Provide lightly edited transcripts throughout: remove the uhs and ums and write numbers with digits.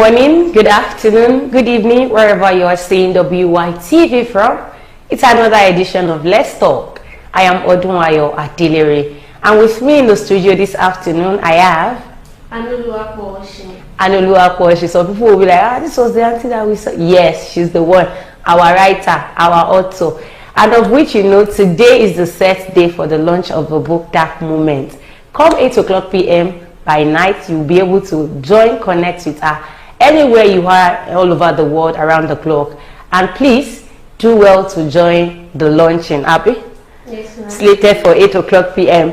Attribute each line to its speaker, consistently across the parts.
Speaker 1: morning, good afternoon, good evening, wherever you are seeing WYTV from. It's another edition of Let's Talk. I am Odunwayo Adelere, and with me in the studio this afternoon, I have Anoluwapo. Some people will be like, this was the auntie that we saw. Yes, she's the one, our writer, our author, and of which today is the set day for the launch of the book Dark Moment. Come 8 o'clock p.m. by night, you'll be able to join, connect with her anywhere you are all over the world around the clock. And please do well to join the launching. Abby?
Speaker 2: Yes, ma'am.
Speaker 1: Slated for 8 o'clock p.m.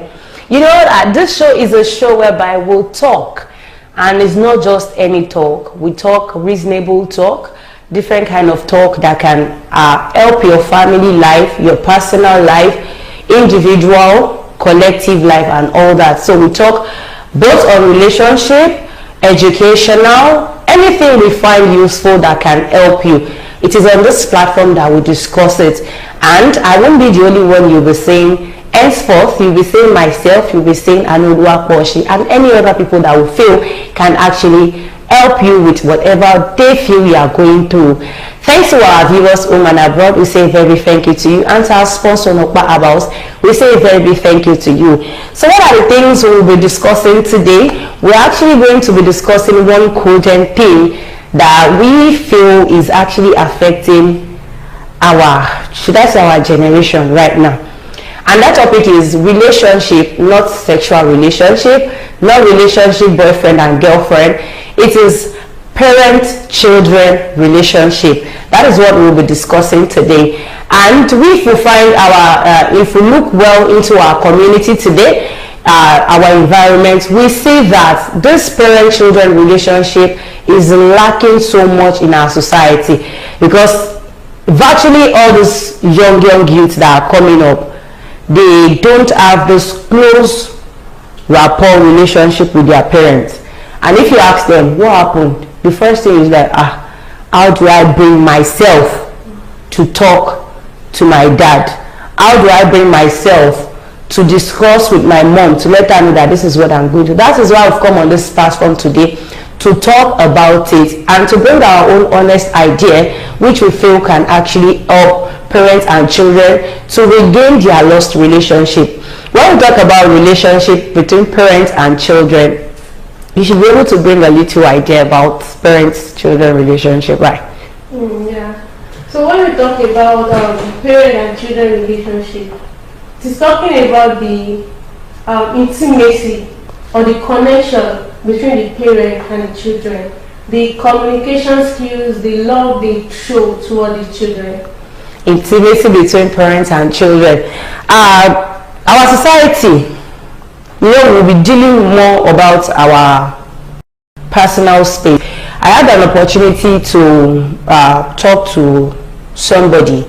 Speaker 1: You know, this show is a show whereby we'll talk, and it's not just any talk. We talk reasonable talk, different kind of talk that can help your family life, your personal life, individual, collective life, and all that. So we talk both on relationship, educational, anything we find useful that can help you. It is on this platform that we discuss it, and I won't be the only one you'll be saying. Henceforth, you'll be saying myself, you'll be saying Anoluwapo, and any other people that we feel can actually help you with whatever they feel you are going through. Thanks to our viewers home and abroad, we say a very big thank you to you. And to our sponsor Nokpa Abals, we say a very big thank you to you. So what are the things we will be discussing today? We're actually going to be discussing one cogent thing that we feel is actually affecting our, should I say our generation right now. And that topic is relationship, not sexual relationship, not relationship boyfriend and girlfriend. It is parent-children relationship. That is what we'll be discussing today. And if we find if we look well into our community today, our environment, we see that this parent-children relationship is lacking so much in our society, because virtually all these young youths that are coming up, they don't have this close rapport relationship with their parents. And if you ask them what happened, the first thing is like, how do I bring myself to talk to my dad? How do I bring myself to discuss with my mom, to let her know that this is what I'm going to do? That is why I've come on this platform today, to talk about it and to bring our own honest idea, which we feel can actually help parents and children to regain their lost relationship. When we talk about relationship between parents and children, you should be able to bring a little idea about parents-children relationship, right?
Speaker 2: Yeah. So when we talk about parent and children relationship, it's talking about the intimacy or the connection between the parent and the children, the communication skills, the love they show toward the children.
Speaker 1: Intimacy between parents and children. Our society, we'll be dealing more about our personal space. I had an opportunity to talk to somebody,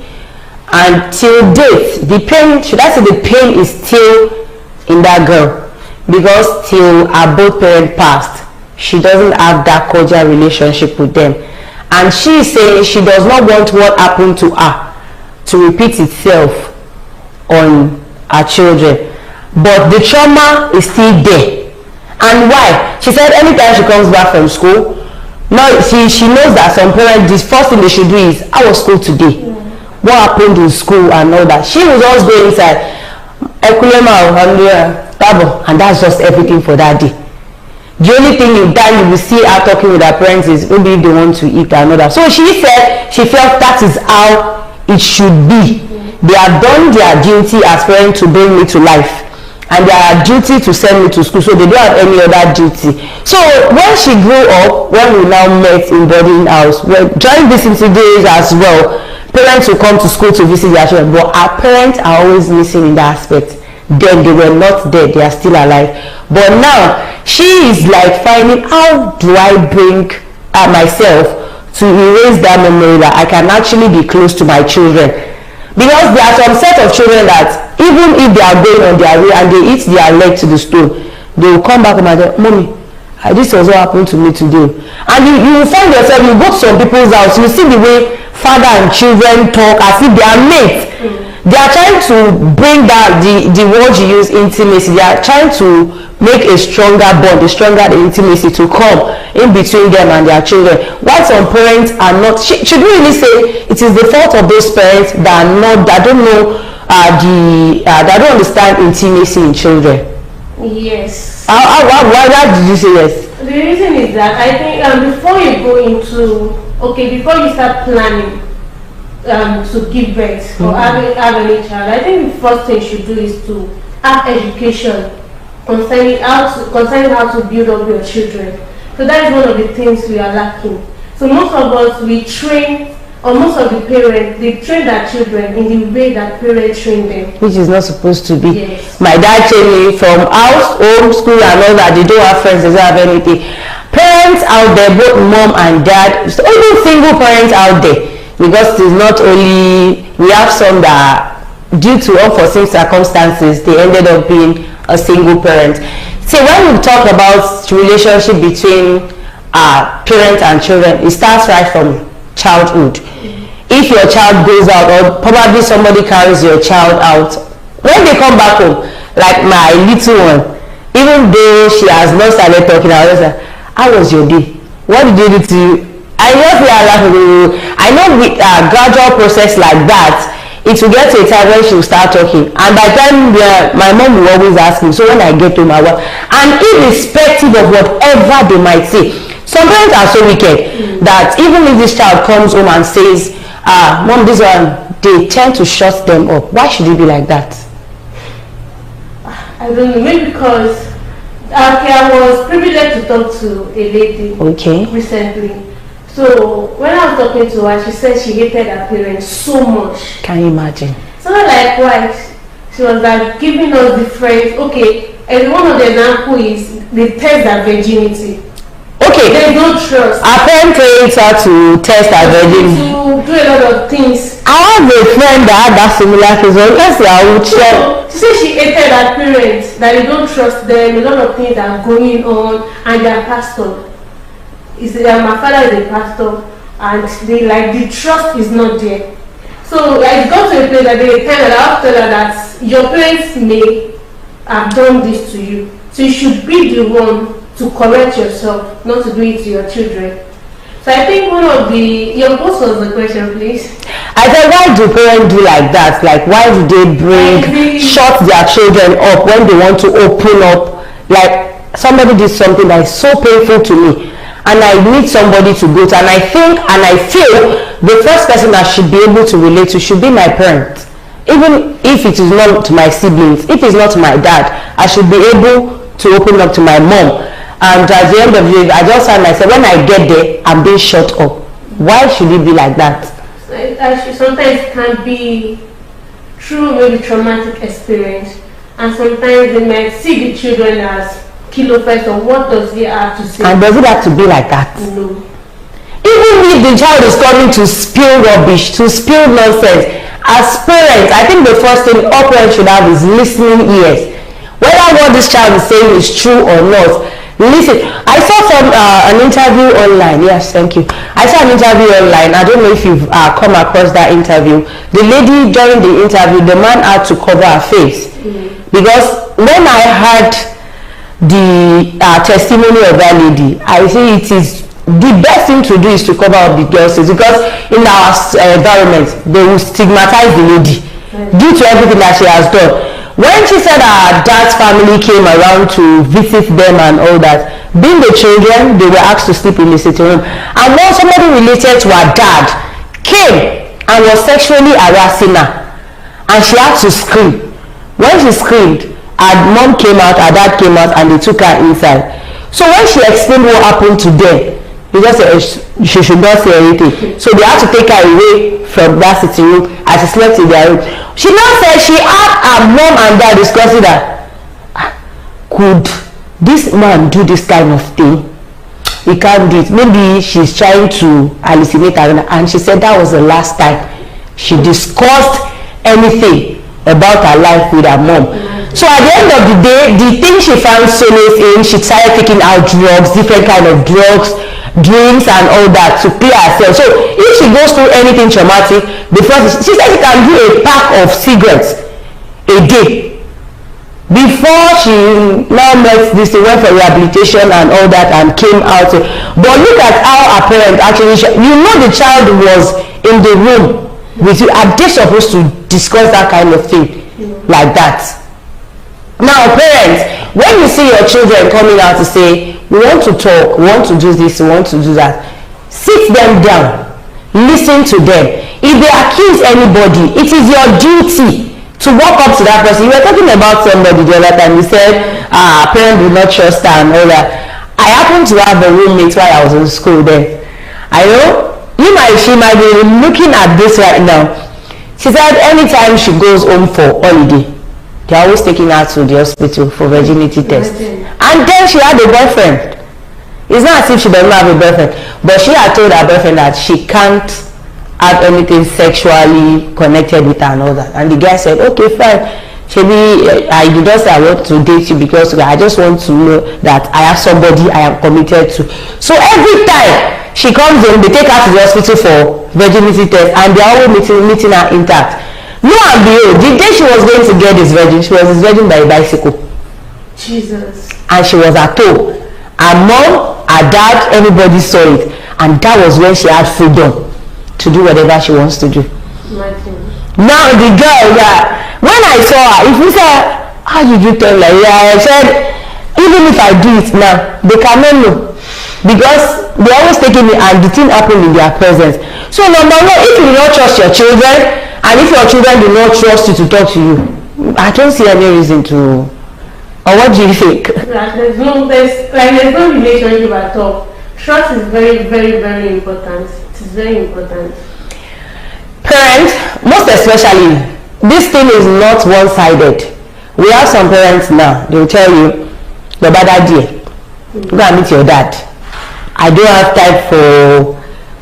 Speaker 1: and till date, the pain, should I say the pain is still in that girl, because till her both parents passed, she doesn't have that cordial relationship with them. And she is saying she does not want what happened to her to repeat itself on her children, but the trauma is still there. And why? She said anytime she comes back from school, now she knows that some parents, the first thing they should do is, how was school today? What happened in school and all that. She was always going inside, and that's just everything for that day. The only thing you will see her talking with her parents is maybe they want to eat and all that. So she said she felt that is how it should be. They have done their duty as parents to bring me to life, and their duty to send me to school, so they don't have any other duty. So when she grew up, when we now met in boarding house, well, during visiting days as well, parents will come to school to visit their children, but our parents are always missing in that aspect. Then they were not dead, they are still alive. But now she is like finding, how do I bring myself to erase that memory that I can actually be close to my children? Because there are some set of children that even if they are going on their way and they eat their leg to the stone, they will come back and say, Mommy, this was what happened to me today. And you will find yourself, you go to some people's house, you see the way father and children talk as if they are mates. they are trying to bring down the word you use, intimacy. They are trying to make a stronger bond, a stronger intimacy to come in between them and their children. Why some parents are not, should we really say it is the fault of those parents that are not, that don't know that don't understand intimacy in children?
Speaker 2: Yes.
Speaker 1: Why did you say yes?
Speaker 2: The reason is that I think before you go into, before you start planning to give birth or have any child, I think the first thing you should do is to have education concerning how to build up your children. So that is one of the things we are lacking. So most of us, we train, or most of the parents, they train their children in the way that parents train them. Which
Speaker 1: is not supposed to be.
Speaker 2: Yes.
Speaker 1: My dad trained me from house, home, school and all that. They don't have friends, they don't have anything. Parents out there, both mom and dad, even single parents out there, because it's not only, we have some that due to unforeseen circumstances, they ended up being a single parent. See, when we talk about relationship between parents and children, it starts right from childhood. If your child goes out, or probably somebody carries your child out, when they come back home, like my little one, even though she has not started talking, I was like, how was your day? What did you do to you? I just laughing. I know with a gradual process like that, it will get to a time when she will start talking, and by the time my mom will always ask me, so when I get home, and irrespective of whatever they might say, some parents are so wicked that even if this child comes home and says, mom, this one, they tend to shut them up. Why should it be like that?
Speaker 2: I don't know, maybe because I was privileged to talk to a lady recently. So when I was talking to her, she said she hated her parents so much.
Speaker 1: Can you imagine?
Speaker 2: So like why? She was like giving us different, and one of the examples is they test their virginity. There is no trust.
Speaker 1: Our parents trained her to test her virginity.
Speaker 2: To do a lot of things.
Speaker 1: I have a friend that had that similar case.
Speaker 2: So she said she hated her parents, that they don't trust them, a lot of things are going on, and their pastor. My father is a pastor, and the trust is not there. So I got to a place that they tell her after that your parents may have done this to you, so you should be the one to correct yourself, not to do it to your children. So I think one of your post was the question, please.
Speaker 1: I said, why do parents do like that? Like, why do they shut their children up when they want to open up? Like, somebody did something that is so painful to me, and I need somebody to go to, and I think and I feel the first person that should be able to relate to should be my parents. Even if it is not my siblings, if it's not my dad, I should be able to open up to my mom. And at the end of the day, I just find myself, when I get there, I'm being shut up. Why should it be like that?
Speaker 2: Sometimes it can be through maybe traumatic experience, and sometimes they might see the children as kilofights, or what does he have to say?
Speaker 1: And does it have to be like that?
Speaker 2: No.
Speaker 1: Even if the child is coming to spill rubbish, to spill nonsense, as parents, I think the first thing all parents should have is listening ears. Whether what this child is saying is true or not, listen. I saw an interview online. Yes, thank you. I saw an interview online. I don't know if you've come across that interview. The lady, during the interview, the man had to cover her face. Because when I heard the testimony of that lady, I think it is the best thing to do is to cover up the girls' face, because in our environment they will stigmatize the lady due to everything that she has done. When she said her dad's family came around to visit them and all that, being the children, they were asked to sleep in the sitting room, and when somebody related to her dad came and was sexually harassing her, and she had to scream. When she screamed, her mom came out, her dad came out, and they took her inside. So when she explained what happened to them, they just said she should not say anything. So they had to take her away from that sitting room, and she slept in their room. She now said she had her mom and dad discussing that, could this man do this kind of thing? He can't do it. Maybe she's trying to hallucinate her. And she said that was the last time she discussed anything about her life with her mom. So at the end of the day, the thing she found solace in, she started taking out drugs, different kind of drugs, drinks and all that to clear herself. So if she goes through anything traumatic, before she said she can do a pack of cigarettes a day. Before she now met this, she went for rehabilitation and all that and came out. But look at how her parents actually, the child was in the room with you. Are they supposed to discuss that kind of thing like that? Now parents, when you see your children coming out to say, we want to talk, we want to do this, we want to do that, sit them down, listen to them. If they accuse anybody, it is your duty to walk up to that person. You were talking about somebody the other time. You said parents do not trust her and all that. I happened to have a roommate while I was in school then. I know she might be looking at this right now. She said anytime she goes home for holiday, they're always taking her to the hospital for virginity test. And then she had a boyfriend. It's not as if she doesn't have a boyfriend, but she had told her boyfriend that she can't have anything sexually connected with her and all that. And the guy said, okay, fine. Maybe I did not say I want to date you because I just want to know that I have somebody I am committed to. So every time she comes home, they take her to the hospital for virginity test and they are always meeting her intact. Lo and behold, the day she was going to get this virgin, she was virgin by a bicycle.
Speaker 2: Jesus.
Speaker 1: And she was at home. Her mom, her dad, everybody saw it. And that was when she had freedom to do whatever she wants to do. Now the girl, when I saw her, if you say, how did you tell her? I said, even if I do it now, they cannot know. Because they always taking me and the thing happened in their presence. So number one, if you do not trust your children, and if your children do not trust you to talk to you, I don't see any reason to. Or what do you think?
Speaker 2: There's no relationship at all. Trust is very, very, very important. It is very important.
Speaker 1: Parents, most especially, this thing is not one-sided. We have some parents now, they will tell you, your dad dear, go and meet your dad. I don't have time for,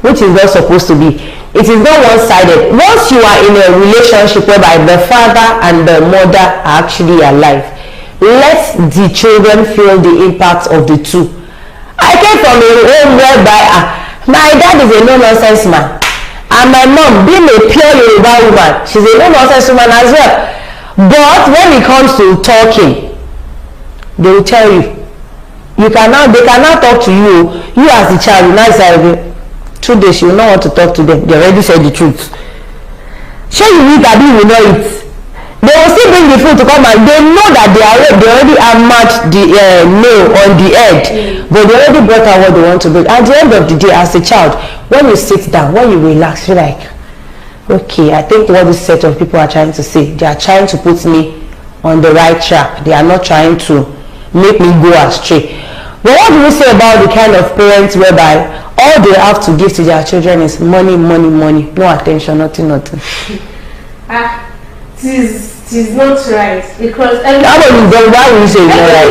Speaker 1: which is not supposed to be. It is not one-sided. Once you are in a relationship whereby the father and the mother are actually alive, let the children feel the impact of the two. I came from a home whereby my dad is a no-nonsense man. And my mom, being a pure Yoruba woman, she's a no-nonsense woman as well. But when it comes to talking, they will tell you, they cannot talk to you. You as the child, you now say, 2 days, you will not want to talk to them. They already said the truth. Sure, you eat, Abi will not eat. They will still bring the food to come and they know that they already have matched the nail on the head. But they already brought out what they want to bring. At the end of the day, as a child, when you sit down, when you relax, you're like, okay, I think what this set of people are trying to say, they are trying to put me on the right track. They are not trying to make me go astray. But what do we say about the kind of parents whereby all they have to give to their children is money, money, money, no attention, nothing.
Speaker 2: It is not right because
Speaker 1: why will you say it's not right?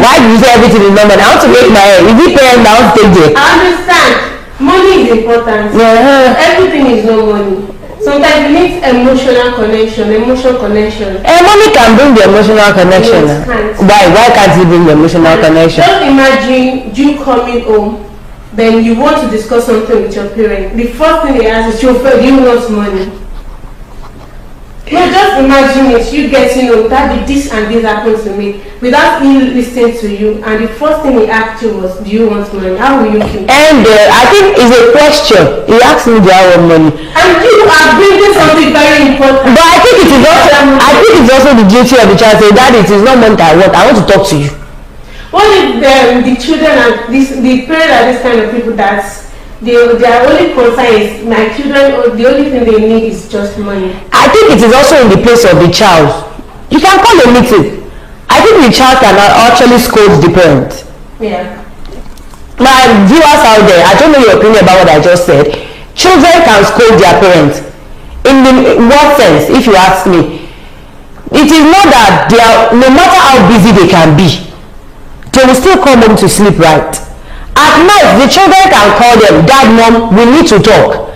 Speaker 1: Why do you say everything is not money? I want to make my hair. Is it parents that want to take it?
Speaker 2: I understand. Money is important. Everything is not money. Sometimes you need emotional connection.
Speaker 1: Money can bring the emotional connection. Why can't it bring the emotional connection?
Speaker 2: Just imagine you coming home, then you want to discuss something with your parents. The first thing they ask is, do you want money? No, just imagine it, you getting home, that this and this happened to me, without him listening to you, and the first thing he asked you was, do you want money? How will you feel?
Speaker 1: And I think it's a question. He asked me, do I want money?
Speaker 2: And you are bringing something very important.
Speaker 1: But I think it's also the duty of the child to say, Dad, it is not money I want to talk to you.
Speaker 2: What if the children and the parents are this kind of people that their only concern is my children, the only thing they need is just money?
Speaker 1: I think it is also in the place of the child. You can call a meeting. I think the child can actually scold the parent.
Speaker 2: Yeah.
Speaker 1: My viewers out there, I don't know your opinion about what I just said. Children can scold their parents. In what sense, if you ask me? It is not that they are, no matter how busy they can be, they will still come home to sleep right. At night, the children can call them, Dad, Mom, we need to talk.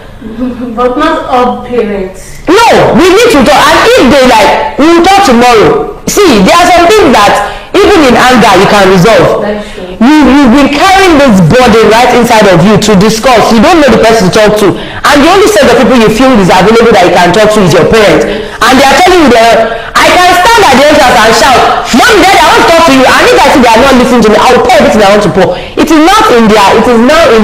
Speaker 2: But not all parents.
Speaker 1: No, we need to talk. And if they like, we will talk tomorrow. See, there are some things that even in anger you can resolve.
Speaker 2: That's true.
Speaker 1: you've been carrying this burden right inside of you to discuss. You don't know the person to talk to, and the only set of people you feel is available that you can talk to is your parents, and they are telling you that I can stand at the entrance and shout, "Mom, Daddy, I want to talk to you," and if I see they are not listening to me, I will pour everything I want to pour. It is now in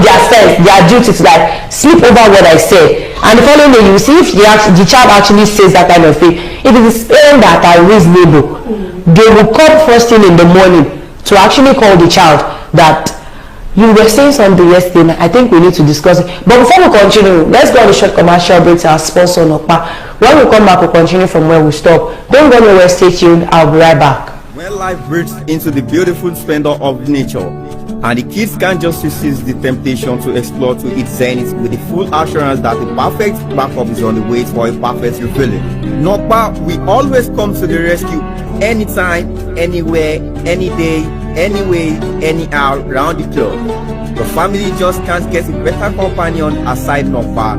Speaker 1: their sense, their duty to like sleep over what I said. And the following day, you see if the child actually says that kind of thing. If it is parents that are reasonable, they will come first thing in the morning to actually call the child that you were saying something yesterday. I think we need to discuss it. But before we continue, let's go on a short commercial break to our sponsor, Nokpa. When we come back, we'll continue from where we stop. Don't go nowhere, stay tuned. I'll be right back.
Speaker 3: When life breaks into the beautiful splendor of nature, and the kids can't just resist the temptation to explore to its zenith with the full assurance that the perfect backup is on the way for a perfect refilling. Nokpa, we always come to the rescue anytime, anywhere, any day, anyway, anyhow, round the clock. The family just can't get a better companion aside Nokpa.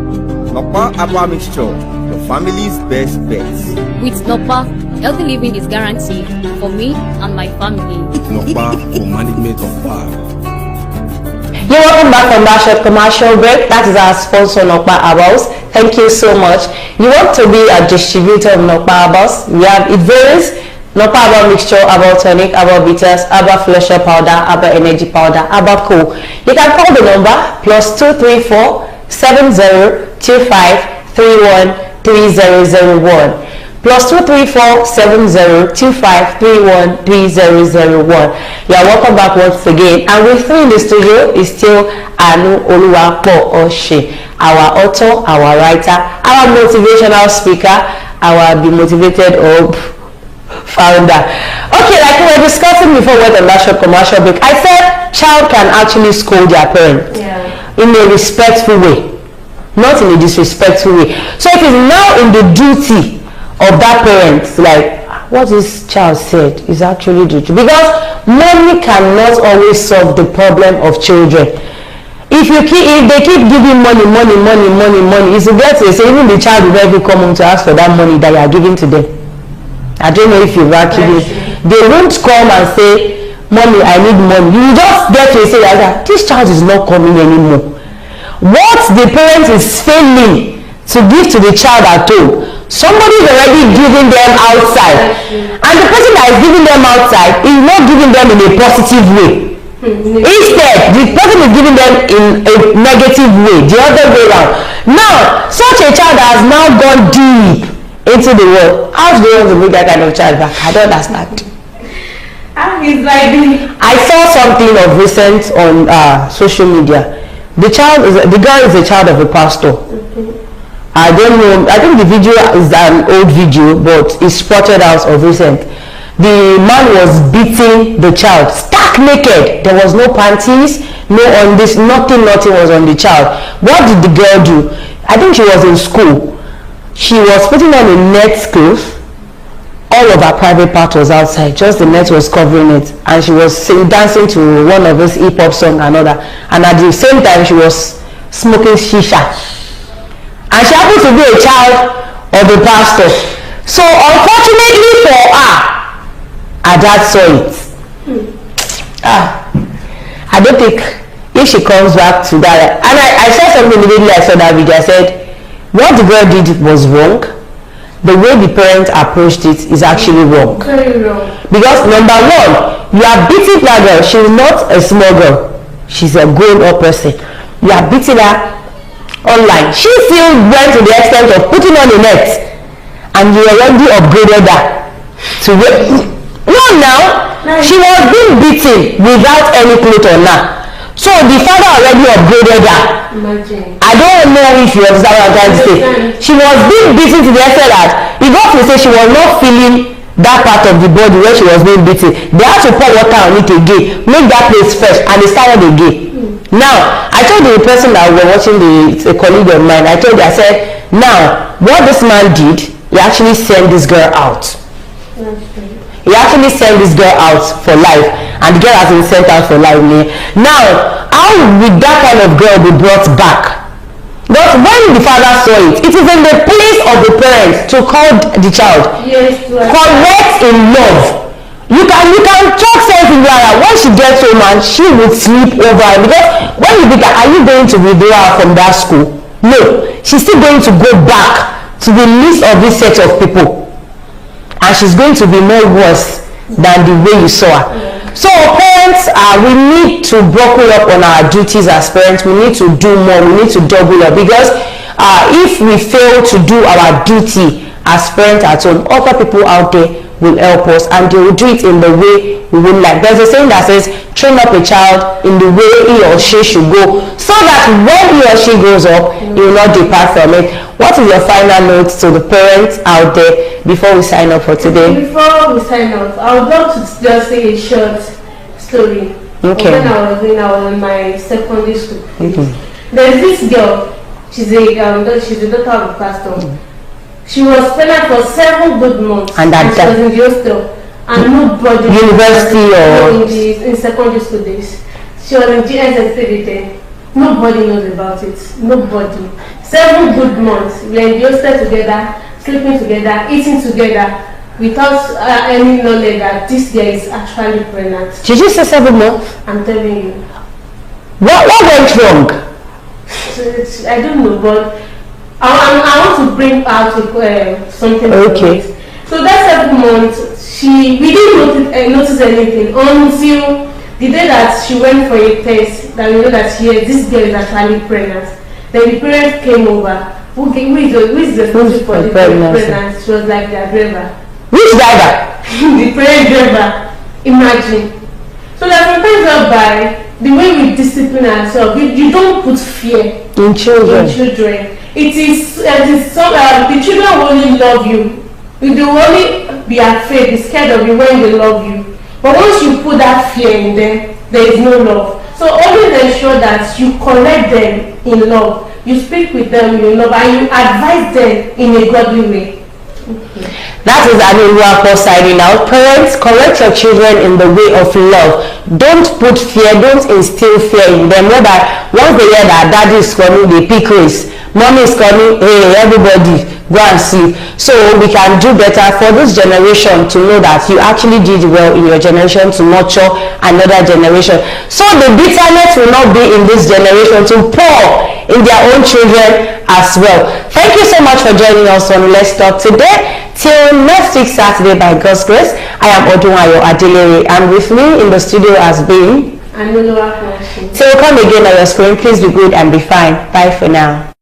Speaker 3: Nokpa Herbal Mixture, the family's best bet.
Speaker 4: With Nokpa, healthy living is guaranteed for me and my family.
Speaker 5: Nokpa for management of power.
Speaker 1: You're welcome back from that short commercial break. That is our sponsor, Nokpa Herbals. Thank you so much. You want to be a distributor of Nokpa Herbals? It varies. Nokpa Herbal Mixture, Herbal Tonic, Herbal Bitters, Herbal Flusher Powder, Herbal Energy Powder, Herbal Cool. You can call the number +234 7025 313001. +234 7025 313001. You are welcome back once again. And with me in the studio is still Anu Oluwapo Oshe, our author, our writer, our motivational speaker, our Be Motivated Up founder. Okay, like we were discussing before we went on that short commercial break, I said child can actually scold their parents in a respectful way, not in a disrespectful way. So it is now in the duty of that parent, like what this child said is actually the truth, because money cannot always solve the problem of children. If they keep giving money, it's a get to say even the child will never come home to ask for that money that you are giving to them. I don't know if you've actually, they won't come and say, "Mommy, I need money." You just get to say that this child is not coming anymore. What the parent is failing to give to the child at home, somebody is already giving them outside, and the person that is giving them outside is not giving them in a positive way. Instead, the person is giving them in a negative way, the other way around. Now, such a child has now gone deep into the world. How do you want to bring that kind of child back? I don't understand. I saw something of recent on social media. The girl is a child of a pastor. I don't know, I think the video is an old video, but it's spotted out of recent. The man was beating the child stark naked. There was no panties, no on this, nothing was on the child. What did the girl do? I think she was in school. She was putting on a net cloth. All of her private part was outside, just the net was covering it, and she was dancing to one of his hip-hop song and other, and at the same time she was smoking shisha, and she happened to be a child of the pastor. So unfortunately for her, her dad saw it. I don't think if she comes back to that, and I saw something immediately. I saw that video. I said what the girl did was wrong. The way the parent approached it is actually wrong.
Speaker 2: Very wrong.
Speaker 1: Because number one, you are beating that girl. She's not a small girl. She's a grown-up person. You are beating her online. She still went to the extent of putting on a net, and you already upgraded her to she was being beaten without any clothes on her. So the father already upgraded her.
Speaker 2: Imagine.
Speaker 1: I don't know if you understand what I'm trying to say. She was being beaten to the extent that he got to say she was not feeling that part of the body where she was being beaten. They had to pour water on it again, make that place fresh, and they started again. Now, I told the person that we were watching, a colleague of mine, I said, now, what this man did, he actually sent this girl out. He actually sent this girl out for life, and the girl has been sent out for life. Now, how would that kind of girl be brought back? But when the father saw it, it is in the place of the parents to call the child.
Speaker 2: Yes,
Speaker 1: correct in love. You can talk sense in Lara, when she gets home and she would sleep over, because when you beat her, are you going to withdraw her from that school? No, she's still going to go back to the list of this set of people, and she's going to be more worse than the way you saw her. So parents, we need to buckle up on our duties as parents. We need to do more. We need to double up, because if we fail to do our duty as parents at home, other people out there will help us, and they will do it in the way we would like. There's a saying that says, train up a child in the way he or she should go, so that when he or she grows up, he will not depart from it. What is your final note to the parents out there before we sign up for today?
Speaker 2: Before we sign off, I would love to just say a short story.
Speaker 1: Okay.
Speaker 2: When I was in my secondary school. There's this girl. She's a daughter of a pastor. She was pregnant for 7 good months,
Speaker 1: and
Speaker 2: she was in the hostel, and nobody.
Speaker 1: University or
Speaker 2: in secondary school days. She was in GSS then. Nobody knows about it. Nobody. 7 good months. We were in the hostel together, sleeping together, eating together, without any knowledge that this girl is actually pregnant.
Speaker 1: Did you say 7 months?
Speaker 2: I'm telling you.
Speaker 1: What went wrong?
Speaker 2: I don't know, but I want to bring out something.
Speaker 1: Okay.
Speaker 2: So that 7 months, we didn't notice anything until the day that she went for a test. That we know that this girl is actually pregnant. Then the parents came over. Who is the person for the pregnancy? She was like their driver.
Speaker 1: Which driver?
Speaker 2: The parent driver. Imagine. So that when times go by, the way we discipline ourselves, you don't put fear
Speaker 1: in children.
Speaker 2: It is so the children will only love you. They will only be afraid, be scared of you when they love you. But once you put that fear in them, there is no love. So always ensure that you correct them in love. You speak with them in love, and you advise them in a godly way.
Speaker 1: That is Aniluapo signing out. Parents, correct your children in the way of love. Don't put fear, don't instill fear in them. Know that once they hear that daddy is coming, they pick race. Mommy is coming, hey, everybody, go and sleep. So we can do better for this generation to know that you actually did well in your generation to nurture another generation. So the bitterness will not be in this generation to pour in their own children as well. Thank you so much for joining us on Let's Talk today. Till next week Saturday, by God's grace, I am Odunwayo Adelere, and with me in the studio has been
Speaker 2: Aniluapo.
Speaker 1: Till we come again on your screen, please be good and be fine. Bye for now.